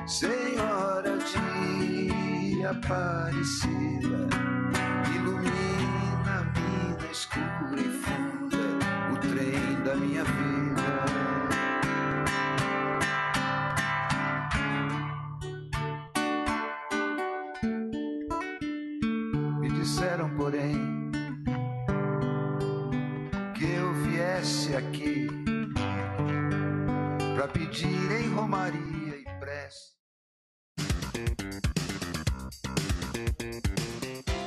Senhora de Aparecida, ilumina a mina escura e funda o trem da minha vida. Me disseram, porém, que eu viesse aqui pra pedir em romaria e prece.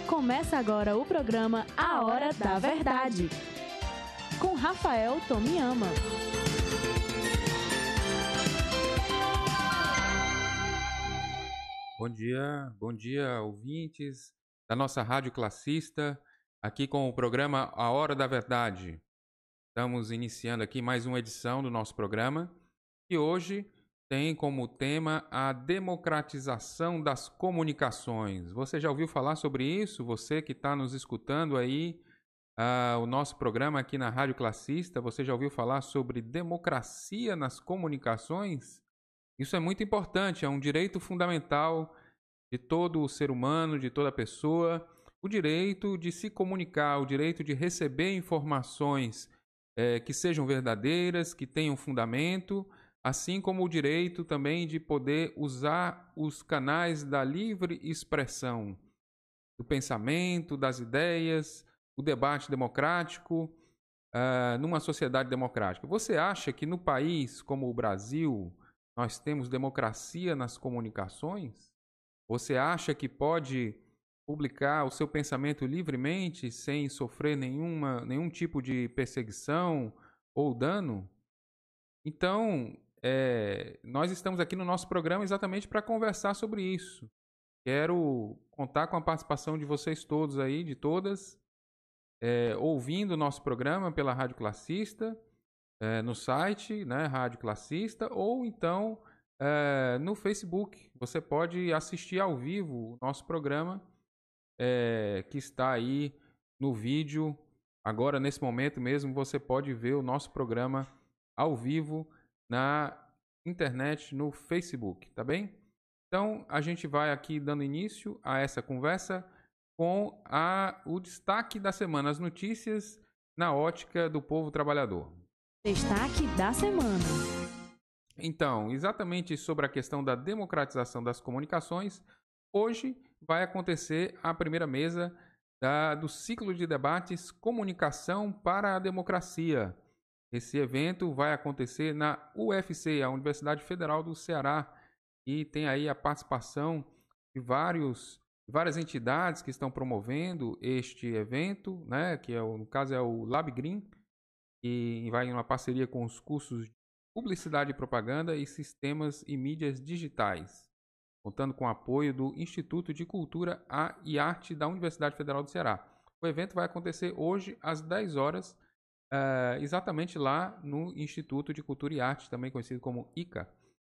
Começa agora o programa A Hora da Verdade, com Rafael Tomiyama. Bom dia, ouvintes da nossa Rádio Classista, aqui com o programa A Hora da Verdade. Estamos iniciando aqui mais uma edição do nosso programa e hoje tem como tema a democratização das comunicações. Você já ouviu falar sobre isso? Você que está nos escutando aí, o nosso programa aqui na Rádio Classista, você já ouviu falar sobre democracia nas comunicações? Isso é muito importante, é um direito fundamental de todo o ser humano, de toda pessoa, o direito de se comunicar, o direito de receber informações que sejam verdadeiras, que tenham fundamento, assim como o direito também de poder usar os canais da livre expressão, do pensamento, das ideias, o debate democrático, numa sociedade democrática. Você acha que no país como o Brasil nós temos democracia nas comunicações? Você acha que pode publicar o seu pensamento livremente, sem sofrer nenhum tipo de perseguição ou dano? Então, nós estamos aqui no nosso programa exatamente para conversar sobre isso. Quero contar com a participação de vocês todos aí, de todas, ouvindo o nosso programa pela Rádio Classista, no site, né, Rádio Classista, ou então no Facebook. Você pode assistir ao vivo o nosso programa, que está aí no vídeo. Agora, nesse momento mesmo, você pode ver o nosso programa ao vivo na internet, no Facebook, tá bem? Então, a gente vai aqui dando início a essa conversa com o destaque da semana, as notícias na ótica do povo trabalhador. Destaque da semana. Então, exatamente sobre a questão da democratização das comunicações, hoje vai acontecer a primeira mesa do ciclo de debates Comunicação para a Democracia. Esse evento vai acontecer na UFC, a Universidade Federal do Ceará, e tem aí a participação de várias entidades que estão promovendo este evento, né, que no caso é o Lab Green, e vai em uma parceria com os cursos de Publicidade e Propaganda e Sistemas e Mídias Digitais, contando com o apoio do Instituto de Cultura e Arte da Universidade Federal do Ceará. O evento vai acontecer hoje às 10 horas, exatamente lá no Instituto de Cultura e Arte, também conhecido como ICA,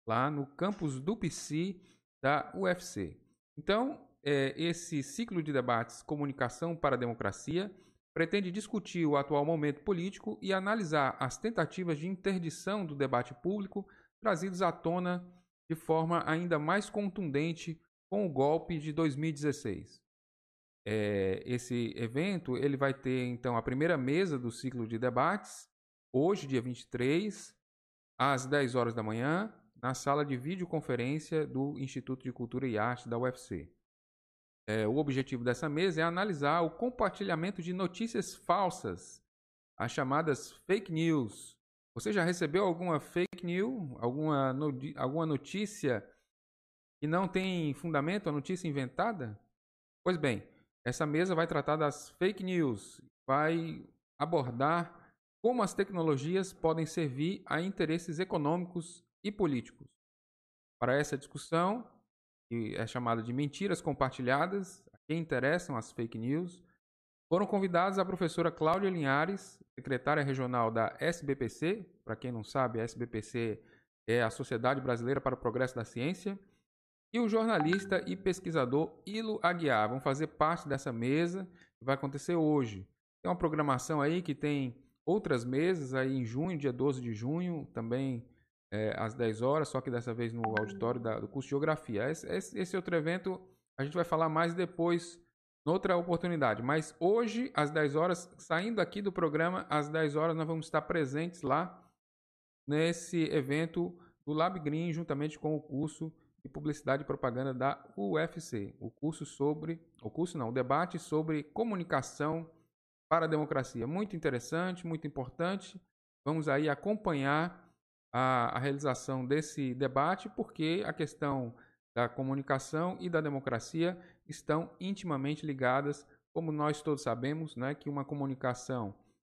lá no campus do PC da UFC. Então, esse ciclo de debates Comunicação para a Democracia pretende discutir o atual momento político e analisar as tentativas de interdição do debate público trazidos à tona de forma ainda mais contundente com o golpe de 2016. Esse evento ele vai ter, então, a primeira mesa do ciclo de debates, hoje, dia 23, às 10 horas da manhã, na sala de videoconferência do Instituto de Cultura e Arte da UFC. O objetivo dessa mesa é analisar o compartilhamento de notícias falsas, as chamadas fake news. Você já recebeu alguma fake news, alguma notícia que não tem fundamento, a notícia inventada? Pois bem, essa mesa vai tratar das fake news, vai abordar como as tecnologias podem servir a interesses econômicos e políticos. Para essa discussão, que é chamada de mentiras compartilhadas, a quem interessam as fake news, foram convidados a professora Cláudia Linhares, secretária regional da SBPC. Para quem não sabe, a SBPC é a Sociedade Brasileira para o Progresso da Ciência, e o jornalista e pesquisador Ilo Aguiar. Vão fazer parte dessa mesa que vai acontecer hoje. Tem uma programação aí que tem outras mesas aí em junho, dia 12 de junho, também às 10 horas, só que dessa vez no auditório do curso de Geografia. Esse outro evento a gente vai falar mais depois, noutra oportunidade. Mas hoje, às 10 horas, saindo aqui do programa, às 10 horas nós vamos estar presentes lá nesse evento do Lab Green, juntamente com o curso de Publicidade e Propaganda da UFC. O debate sobre comunicação para a democracia. Muito interessante, muito importante. Vamos aí acompanhar a realização desse debate, porque a questão da comunicação e da democracia estão intimamente ligadas, como nós todos sabemos, né, que uma comunicação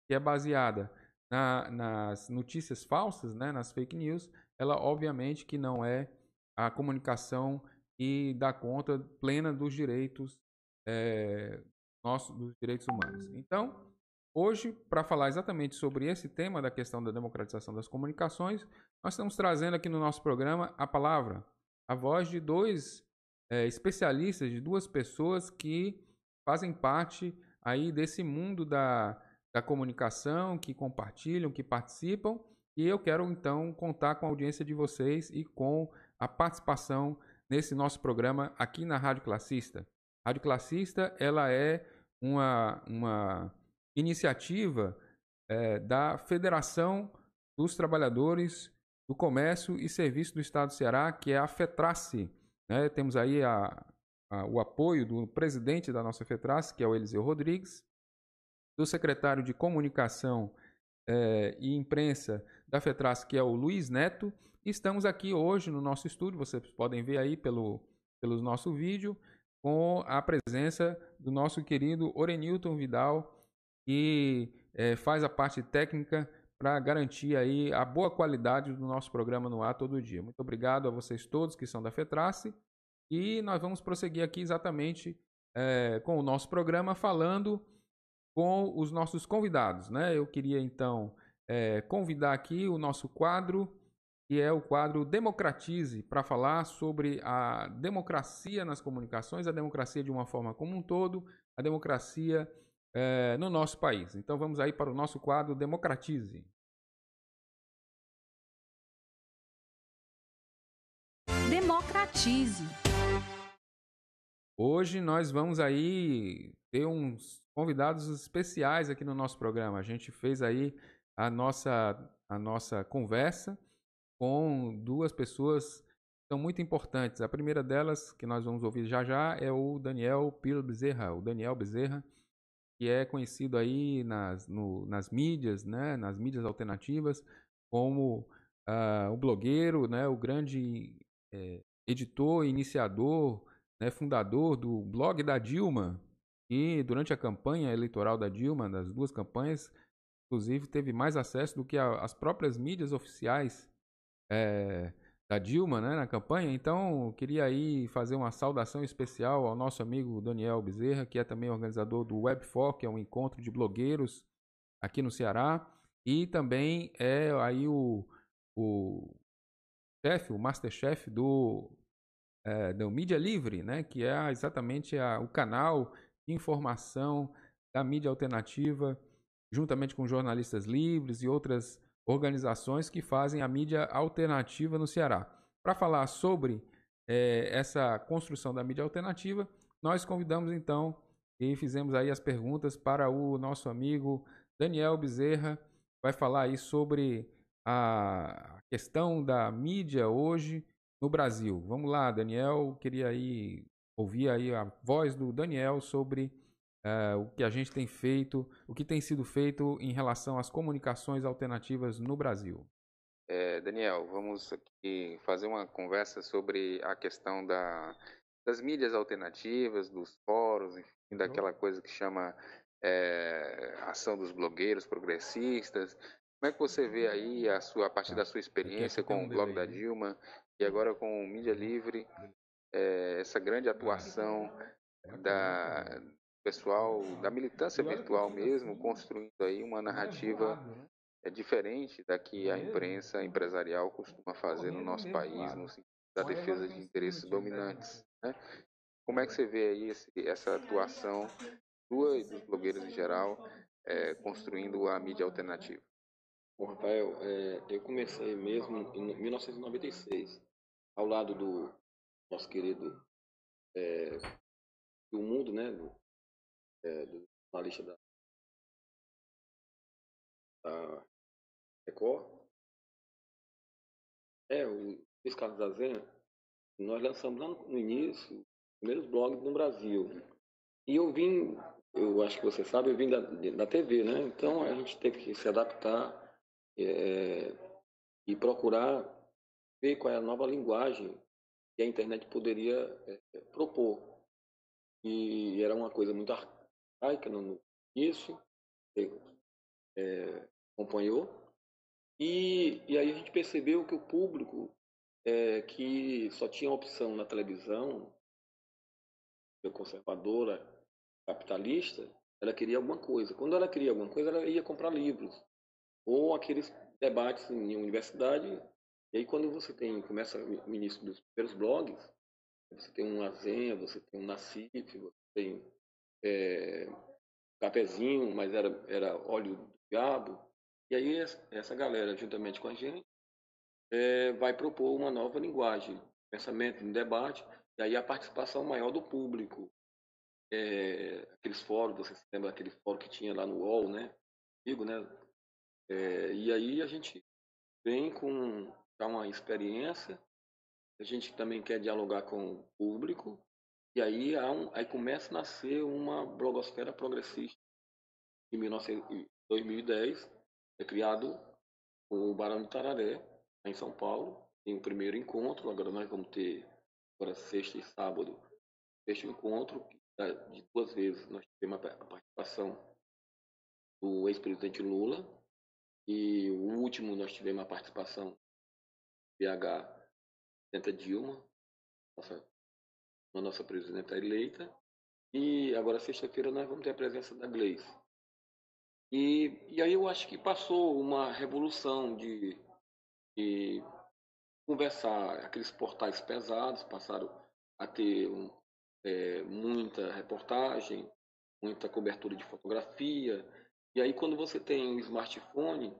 que é baseada nas notícias falsas, né, nas fake news, ela obviamente que não é a comunicação que dá conta plena dos direitos dos direitos humanos. Então, hoje, para falar exatamente sobre esse tema da questão da democratização das comunicações, nós estamos trazendo aqui no nosso programa a palavra, a voz de dois especialistas, de duas pessoas que fazem parte aí desse mundo da comunicação, que compartilham, que participam, e eu quero então contar com a audiência de vocês e com a participação nesse nosso programa aqui na Rádio Classista. A Rádio Classista, ela é uma iniciativa da Federação dos Trabalhadores do Comércio e Serviço do Estado do Ceará, que é a FETRACE. Né? Temos aí o apoio do presidente da nossa FETRACE, que é o Eliseu Rodrigues, do secretário de Comunicação e Imprensa da FETRACE, que é o Luiz Neto. E estamos aqui hoje no nosso estúdio, vocês podem ver aí pelo nosso vídeo, com a presença do nosso querido Orenilton Vidal, que faz a parte técnica para garantir aí a boa qualidade do nosso programa no ar todo dia. Muito obrigado a vocês todos que são da FETRACE, e nós vamos prosseguir aqui exatamente com o nosso programa, falando com os nossos convidados, né? Eu queria então convidar aqui o nosso quadro, que é o quadro Democratize, para falar sobre a democracia nas comunicações, a democracia de uma forma como um todo, a democracia no nosso país. Então vamos aí para o nosso quadro Democratize. Democratize. Hoje nós vamos aí ter uns convidados especiais aqui no nosso programa. A gente fez aí a nossa conversa com duas pessoas que são muito importantes. A primeira delas, que nós vamos ouvir já já, é o Daniel Piro Bezerra. O Daniel Bezerra, que é conhecido aí nas mídias, né, nas mídias alternativas, como o blogueiro, né, o grande editor, iniciador, né, fundador do blog da Dilma, e durante a campanha eleitoral da Dilma, das duas campanhas, inclusive teve mais acesso do que as próprias mídias oficiais da Dilma, né, na campanha. Então, eu queria aí fazer uma saudação especial ao nosso amigo Daniel Bezerra, que é também organizador do Web4, que é um encontro de blogueiros aqui no Ceará, e também é aí o Masterchef do Mídia Livre, né, que é exatamente o canal de informação da mídia alternativa, juntamente com jornalistas livres e outras organizações que fazem a mídia alternativa no Ceará. Para falar sobre essa construção da mídia alternativa, nós convidamos então e fizemos aí as perguntas para o nosso amigo Daniel Bezerra, vai falar aí sobre a questão da mídia hoje no Brasil. Vamos lá, Daniel, queria aí ouvir aí a voz do Daniel sobre o que a gente tem feito, o que tem sido feito em relação às comunicações alternativas no Brasil. Daniel, vamos aqui fazer uma conversa sobre a questão das mídias alternativas, dos fóruns, enfim, daquela coisa que chama ação dos blogueiros progressistas. Como é que você vê aí a partir da sua experiência com o blog da Dilma e agora com o Mídia Livre, essa grande atuação da pessoal, da militância virtual mesmo, construindo aí uma narrativa diferente da que a imprensa empresarial costuma fazer no nosso país, no sentido da defesa de interesses dominantes, né? Como é que você vê aí essa atuação sua e dos blogueiros em geral construindo a mídia alternativa? Bom, Rafael, eu comecei mesmo em 1996, ao lado do nosso querido do Mundo, né, do jornalista da Record, o Luiz Carlos Azem. Nós lançamos lá no início os primeiros blogs no Brasil. E eu acho que você sabe, eu vim da TV, né? Então a gente teve que se adaptar e procurar ver qual é a nova linguagem que a internet poderia propor. E era uma coisa muito arcaica no início, você acompanhou. E aí a gente percebeu que o público que só tinha opção na televisão, conservadora, capitalista, ela queria alguma coisa. Quando ela queria alguma coisa, ela ia comprar livros ou aqueles debates em universidade. E aí quando você começa no início dos primeiros blogs, você tem um Azenha, você tem um Nassif, você tem Cafezinho, mas era óleo do diabo. E aí essa galera, juntamente com a gente, vai propor uma nova linguagem, pensamento, um debate, e aí a participação maior do público. Aqueles fóruns, você se lembra daquele fórum que tinha lá no UOL, né? Digo, né? E aí a gente vem com uma experiência, a gente também quer dialogar com o público, e aí aí começa a nascer uma blogosfera progressista. Em 2010 é criado o Barão de Tararé, em São Paulo, tem o primeiro encontro. Agora nós vamos ter, agora sexta e sábado, este encontro de 2 vezes. Nós tivemos a participação do ex-presidente Lula, e o último nós tivemos a participação do PH, presidenta Dilma, nossa presidenta eleita, e agora sexta-feira nós vamos ter a presença da Gleice. E aí eu acho que passou uma revolução de conversar. Aqueles portais pesados passaram a ter muita reportagem, muita cobertura de fotografia. E aí quando você tem um smartphone,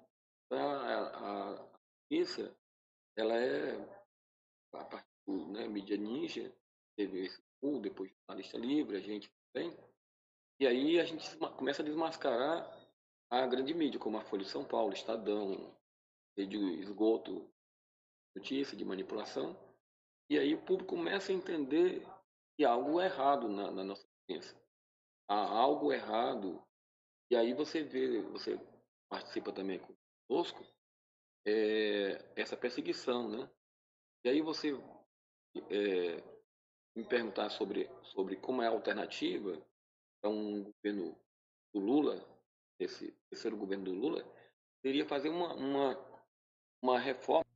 a notícia, ela a partir do mídia ninja, teve esse depois jornalista livre, a gente tem. E aí a gente começa a desmascarar a grande mídia, como a Folha de São Paulo, Estadão, de esgoto, notícia, de manipulação. E aí o público começa a entender que há algo errado na nossa ciência. Há algo errado. E aí você participa também conosco, essa perseguição, né? E aí você me perguntar sobre como é a alternativa a um governo do Lula, esse terceiro governo do Lula, seria fazer uma reforma.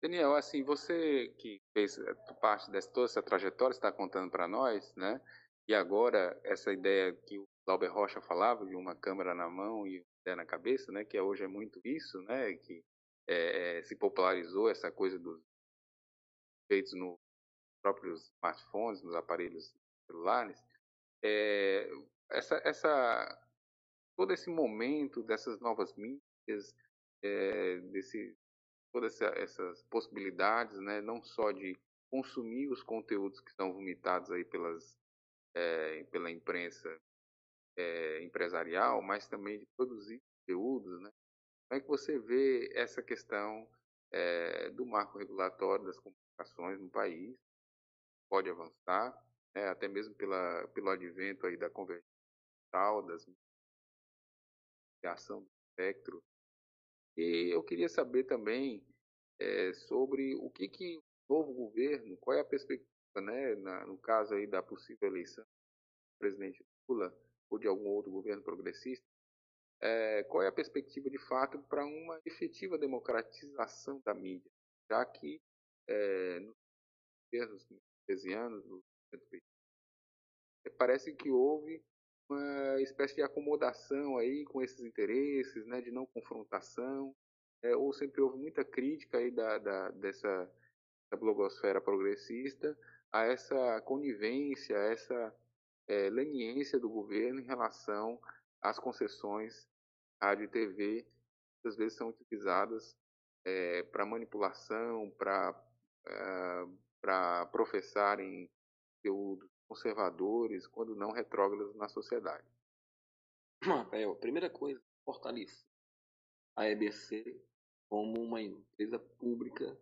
Daniel, assim, você que fez parte dessa toda essa trajetória, está contando para nós, né? E agora essa ideia que o Glauber Rocha falava de uma câmera na mão e uma ideia na cabeça, né? Que hoje é muito isso, né? Que se popularizou essa coisa dos feitos nos próprios smartphones, nos aparelhos celulares. Todo esse momento dessas novas mídias, todas essas possibilidades, né, não só de consumir os conteúdos que são vomitados aí pela imprensa empresarial, mas também de produzir conteúdos, né? Como é que você vê essa questão do marco regulatório das comunicações no país? Pode avançar, né, até mesmo pelo advento aí da convergência digital, da ação do espectro. E eu queria saber também sobre o que o novo governo, qual é a perspectiva, né, no caso aí da possível eleição do presidente Lula ou de algum outro governo progressista, qual é a perspectiva de fato para uma efetiva democratização da mídia, já que nos governos 13 anos, parece que houve uma espécie de acomodação aí com esses interesses, né, de não confrontação, ou sempre houve muita crítica aí dessa blogosfera progressista a essa conivência, a essa leniência do governo em relação às concessões rádio e TV, que às vezes são utilizadas para manipulação, para professarem conteúdos conservadores, quando não retrógrados na sociedade. Rafael, a primeira coisa, fortalecer a EBC como uma empresa pública,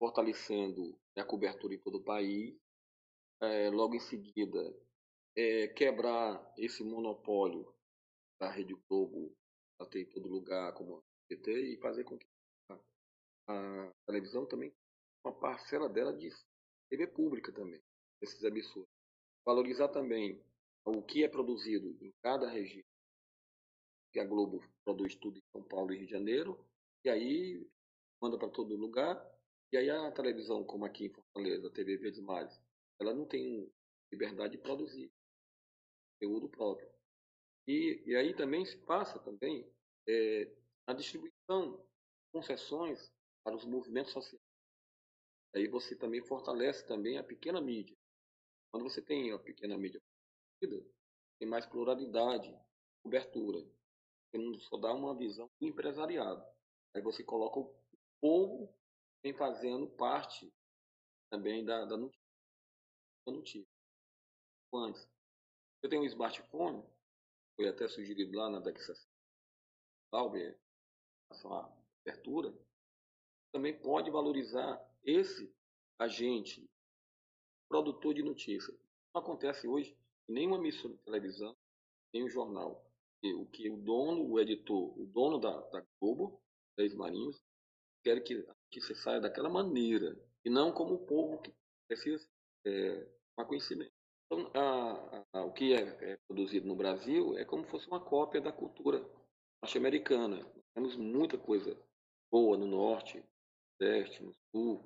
fortalecendo a cobertura em todo o país. Logo em seguida, quebrar esse monopólio da Rede Globo a ter em todo lugar como a PT, e fazer com que a televisão também, uma parcela dela de TV pública também, esses emissoras. Valorizar também o que é produzido em cada região, que a Globo produz tudo em São Paulo e Rio de Janeiro, e aí manda para todo lugar, e aí a televisão, como aqui em Fortaleza, a TV Verdes Mares, ela não tem liberdade de produzir conteúdo próprio. E aí também se passa também a distribuição, concessões para os movimentos sociais. Aí você também fortalece também a pequena mídia. Quando você tem a pequena mídia, tem mais pluralidade, cobertura. Você não só dá uma visão do empresariado. Aí você coloca o povo vem fazendo parte também da notícia. Antes, eu tenho um smartphone, foi até sugerido lá na DEC Sauber, a abertura, também pode valorizar esse agente, produtor de notícias. Não acontece hoje em nenhuma emissora de televisão, nem um jornal. O que o dono, o editor, o dono da Globo, Dez Marinhos, quer que você saia daquela maneira, e não como o povo que precisa tomar conhecimento. Então, o que é produzido no Brasil é como se fosse uma cópia da cultura norte-americana. Temos muita coisa boa no norte, no sudeste, no sul,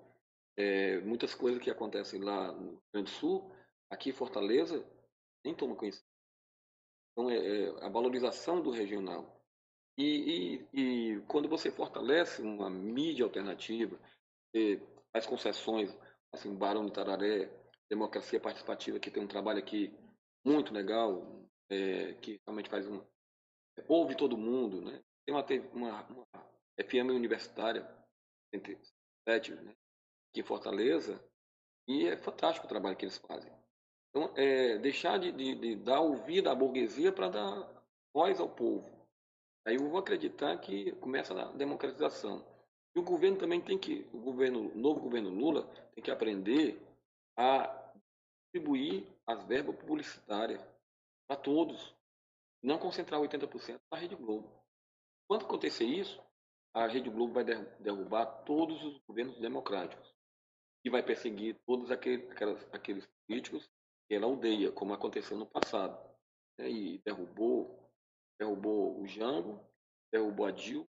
muitas coisas que acontecem lá no Rio Grande do Sul, aqui em Fortaleza, nem toma conhecimento. Então, a valorização do regional. E quando você fortalece uma mídia alternativa, faz concessões, assim, o Barão de Tararé, Democracia Participativa, que tem um trabalho aqui muito legal, que realmente ouve todo mundo, né? Tem uma FM universitária, entre 7, né? Aqui em Fortaleza, e é fantástico o trabalho que eles fazem. Então, deixar de dar ouvido à burguesia para dar voz ao povo. Aí eu vou acreditar que começa a democratização. E o governo também o novo governo Lula tem que aprender a distribuir as verbas publicitárias para todos, não concentrar 80% na Rede Globo. Quando acontecer isso, a Rede Globo vai derrubar todos os governos democráticos e vai perseguir todos aqueles políticos que ela odeia, como aconteceu no passado. E derrubou o Jango, derrubou a Dilma,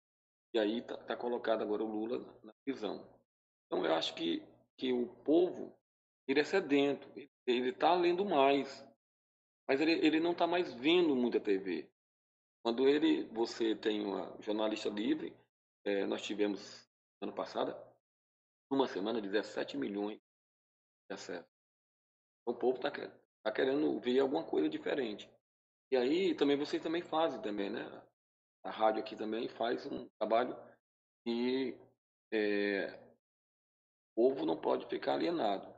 e aí está colocado agora o Lula na prisão. Então eu acho que o povo, ele é sedento, ele está lendo mais, mas ele não está mais vendo muita TV. Quando você tem uma jornalista livre, nós tivemos, ano passado, numa semana, 17 milhões de acessos. Então, o povo está querendo ver alguma coisa diferente. E aí também vocês também fazem também, né? A rádio aqui também faz um trabalho e o povo não pode ficar alienado.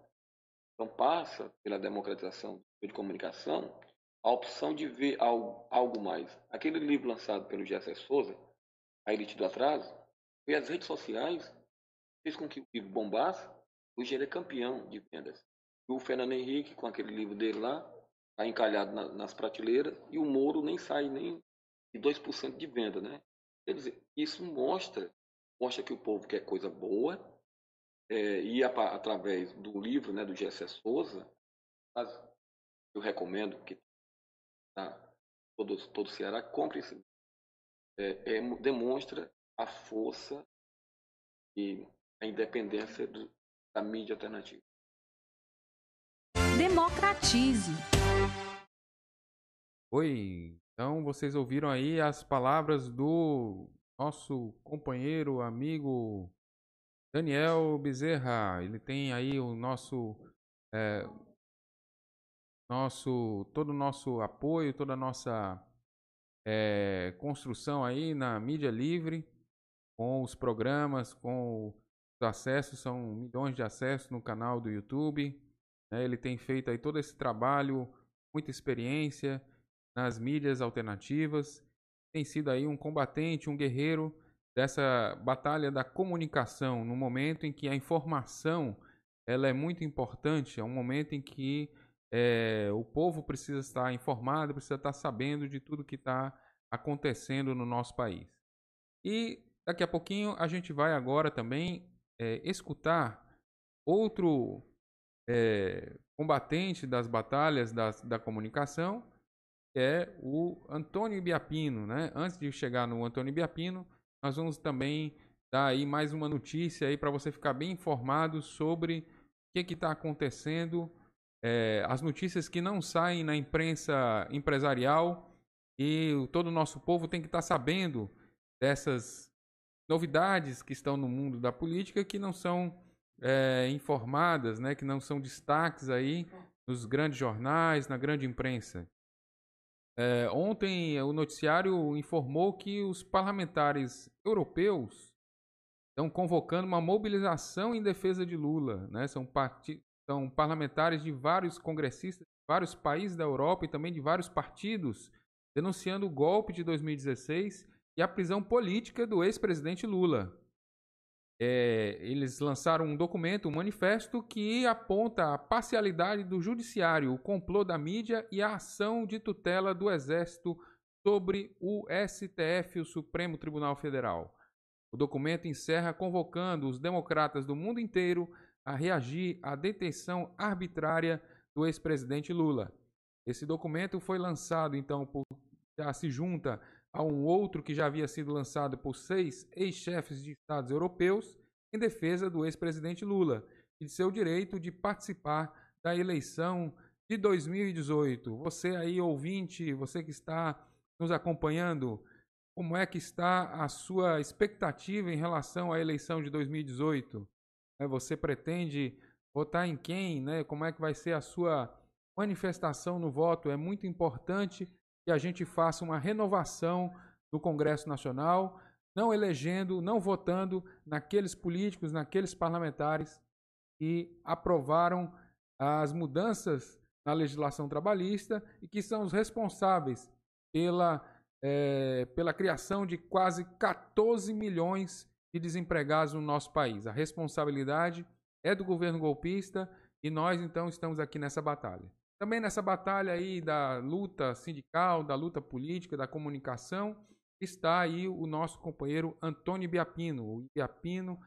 Então passa pela democratização de comunicação a opção de ver algo mais. Aquele livro lançado pelo Gessé Souza, A Elite do Atraso, e as redes sociais fez com que o livro bombasse. Hoje ele é campeão de vendas. E o Fernando Henrique, com aquele livro dele lá, está encalhado nas prateleiras, e o Moro nem sai nem de 2% de venda, né? Quer dizer, isso mostra que o povo quer coisa boa, e através do livro, né, do Gessé Souza, eu recomendo que todo o Ceará compre esse livro. Demonstra a força e a independência da mídia alternativa. Democratize. Oi, então vocês ouviram aí as palavras do nosso companheiro, amigo Daniel Bezerra. Ele tem aí o nosso todo o nosso apoio, toda a nossa construção aí na mídia livre, com os programas, com os acessos, são milhões de acessos no canal do YouTube. Né? Ele tem feito aí todo esse trabalho, muita experiência nas mídias alternativas. Tem sido aí um combatente, um guerreiro dessa batalha da comunicação, no momento em que a informação ela é muito importante, é um momento em que o povo precisa estar informado, precisa estar sabendo de tudo que está acontecendo no nosso país. E daqui a pouquinho a gente vai agora também escutar outro combatente das batalhas da comunicação, que é o Antônio Ibiapino, né? Antes de chegar no Antônio Ibiapino, nós vamos também dar aí mais uma notícia aí para você ficar bem informado sobre o que está acontecendo, as notícias que não saem na imprensa empresarial, e todo o nosso povo tem que estar sabendo dessas novidades que estão no mundo da política, que não são informadas, né, que não são destaques aí nos grandes jornais, na grande imprensa. Ontem o noticiário informou que os parlamentares europeus estão convocando uma mobilização em defesa de Lula, né? São parlamentares de vários congressistas, de vários países da Europa e também de vários partidos, denunciando o golpe de 2016 e a prisão política do ex-presidente Lula. Eles lançaram um documento, um manifesto, que aponta a parcialidade do judiciário, o complô da mídia e a ação de tutela do Exército sobre o STF, o Supremo Tribunal Federal. O documento encerra convocando os democratas do mundo inteiro a reagir à detenção arbitrária do ex-presidente Lula. Esse documento foi lançado, então, já se junta a um outro que já havia sido lançado por 6 ex-chefes de estados europeus em defesa do ex-presidente Lula e de seu direito de participar da eleição de 2018. Você aí, ouvinte, você que está nos acompanhando, como é que está a sua expectativa em relação à eleição de 2018? Você pretende votar em quem? Né? Como é que vai ser a sua manifestação no voto? É muito importante que a gente faça uma renovação do Congresso Nacional, não elegendo, não votando naqueles políticos, naqueles parlamentares que aprovaram as mudanças na legislação trabalhista e que são os responsáveis pela criação de quase 14 milhões de desempregados no nosso país. A responsabilidade é do governo golpista e nós, então, estamos aqui nessa batalha. Também nessa batalha aí da luta sindical, da luta política, da comunicação, está aí o nosso companheiro Antônio Ibiapino. O Ibiapino,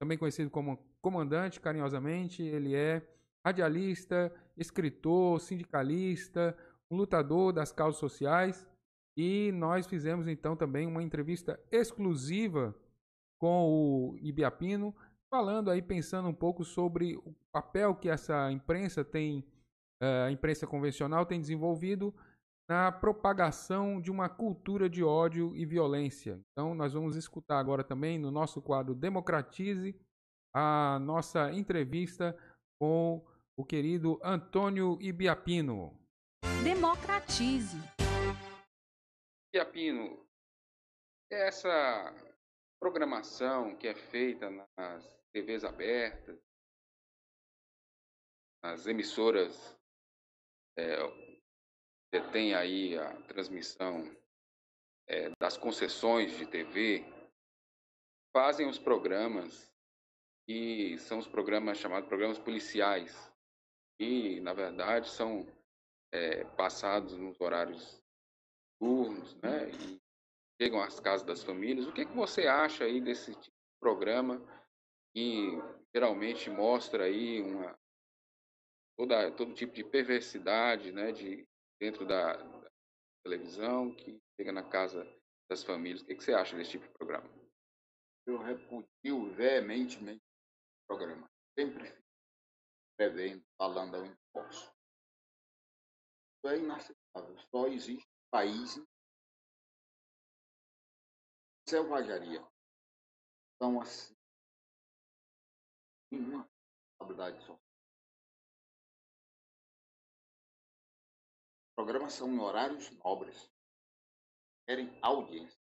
também conhecido como comandante, carinhosamente, ele é radialista, escritor, sindicalista, um lutador das causas sociais. E nós fizemos então também uma entrevista exclusiva com o Ibiapino, falando aí, pensando um pouco sobre o papel que essa imprensa a imprensa convencional tem desenvolvido na propagação de uma cultura de ódio e violência. Então, nós vamos escutar agora também, no nosso quadro Democratize, a nossa entrevista com o querido Antônio Ibiapino. Democratize. Ibiapino, essa programação que é feita nas TVs abertas, nas emissoras, tem aí a transmissão das concessões de TV, fazem os programas, e são os programas chamados programas policiais, e na verdade são passados nos horários turnos, né, e chegam às casas das famílias. O que você acha aí desse tipo de programa que geralmente mostra aí todo tipo de perversidade, né, dentro da televisão, que chega na casa das famílias? O que você acha desse tipo de programa? Eu repudio veementemente o programa. Sempre fico prevendo, falando ao imposto. Isso é inaceitável. Só existe país selvageria. Então, assim, uma responsabilidade social. programas são em horários nobres, querem audiência.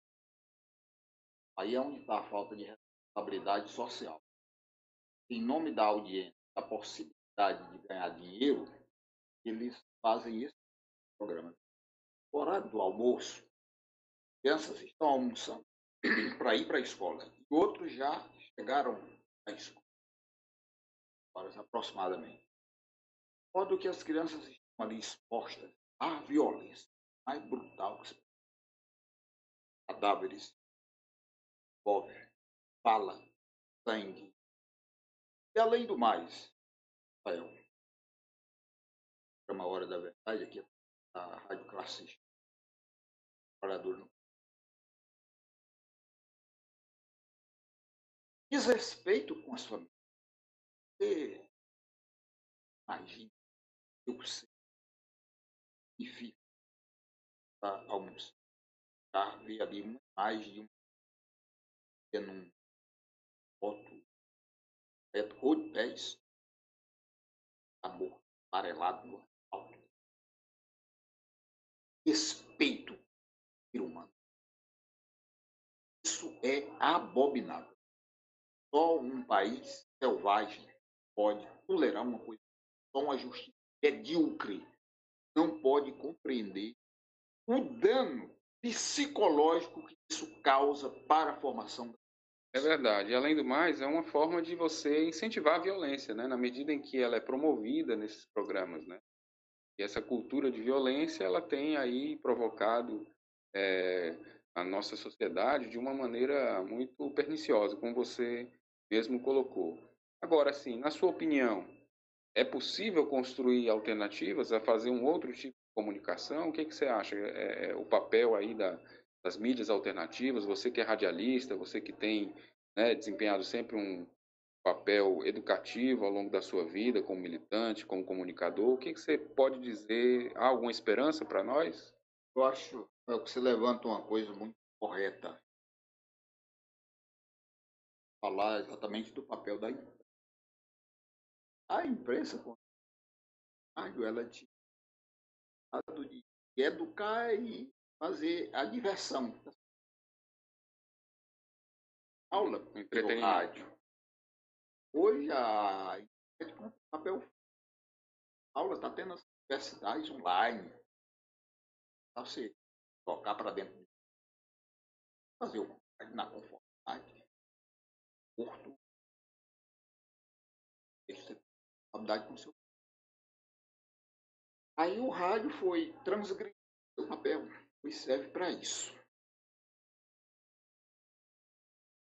Aí é onde está a falta de responsabilidade social. Em nome da audiência, da possibilidade de ganhar dinheiro, eles fazem esse programa. No horário do almoço, crianças estão almoçando para ir para a escola. E outros já chegaram à escola, horas aproximadamente. De modo que as crianças estão ali expostas à violência mais brutal que se pode. Cadáveres, envolve bala, sangue. E além do mais, Rafael, uma hora da verdade aqui, a Rádio Classista, trabalhador no desrespeito com as famílias. Você imagina, eu sei, e fico para almoçar, tá? Ver ali mais de um num foto, 8 pés, amor, amarelado no alto. Respeito ao ser humano. Isso é abominável. Só um país selvagem pode tolerar uma coisa. Só uma justiça medíocre não pode compreender o dano psicológico que isso causa para a formação. É verdade. E, além do mais, é uma forma de você incentivar a violência, né? Na medida em que ela é promovida nesses programas, né? E essa cultura de violência, ela tem aí provocado a nossa sociedade de uma maneira muito perniciosa, como você mesmo colocou. Agora, sim, na sua opinião, é possível construir alternativas a fazer um outro tipo de comunicação? O que você acha? O papel aí das mídias alternativas, você que é radialista, você que tem, né, desempenhado sempre um papel educativo ao longo da sua vida, como militante, como comunicador, o que você pode dizer? Há alguma esperança para nós? Eu acho que você levanta uma coisa muito correta. Falar exatamente do papel da imprensa. A imprensa, com a rádio, ela tinha de educar e fazer a diversão. Aula pelo rádio. Hoje a internet com papel. A aula está tendo as universidades online. Para você tocar para dentro, fazer o na conformidade, curto, responsabilidade com o seu. Aí o rádio foi transgredir o papel e serve para isso.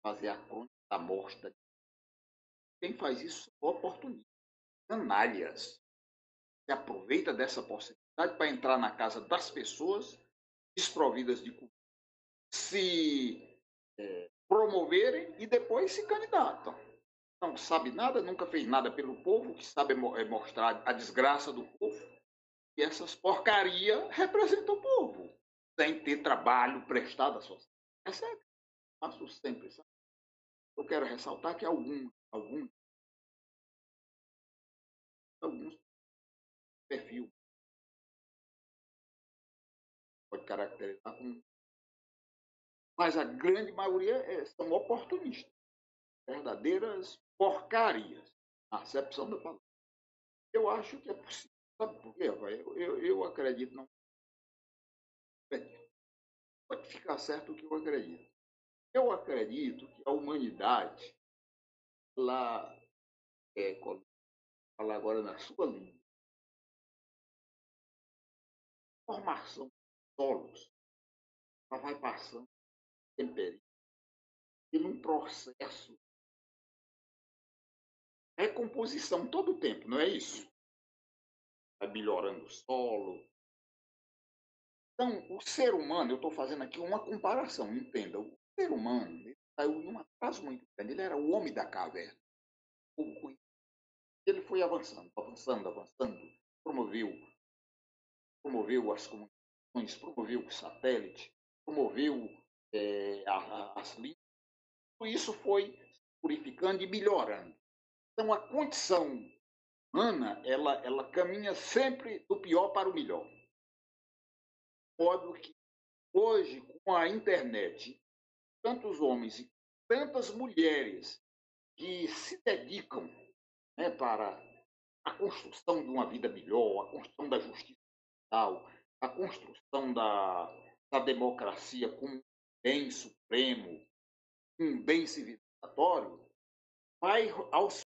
Fazer a crônica da morte. Quem faz isso é oportunista. Canalhas. Se aproveita dessa possibilidade para entrar na casa das pessoas desprovidas de cultura, se promoverem e depois se candidatam. Não sabe nada, nunca fez nada pelo povo, que sabe mostrar a desgraça do povo. E essas porcarias representam o povo, sem ter trabalho prestado à sociedade. Essa é a que eu faço sempre. Sabe? Eu quero ressaltar que alguns perfil pode caracterizar como, mas a grande maioria são oportunistas, verdadeiras porcarias, na acepção da palavra. Eu acho que é possível. Sabe por quê, Rafael? Eu acredito, não acredito. Pode ficar certo o que eu acredito. Eu acredito que a humanidade, ela falar agora na sua língua, formação de solos, ela vai passando temperinho e num processo de recomposição todo o tempo, não é isso? Vai melhorando o solo. Então, o ser humano, eu estou fazendo aqui uma comparação, entenda, o ser humano ele saiu num atraso muito grande, ele era o homem da caverna. Ele foi avançando, promoveu as comunicações, promoveu o satélite, promoveu as linhas. Tudo isso foi purificando e melhorando. Então, a condição humana, ela caminha sempre do pior para o melhor. modo que hoje, com a internet, tantos homens e tantas mulheres que se dedicam, né, para a construção de uma vida melhor, a construção da justiça social, a construção da democracia como um bem supremo, um bem civilizatório, vai aos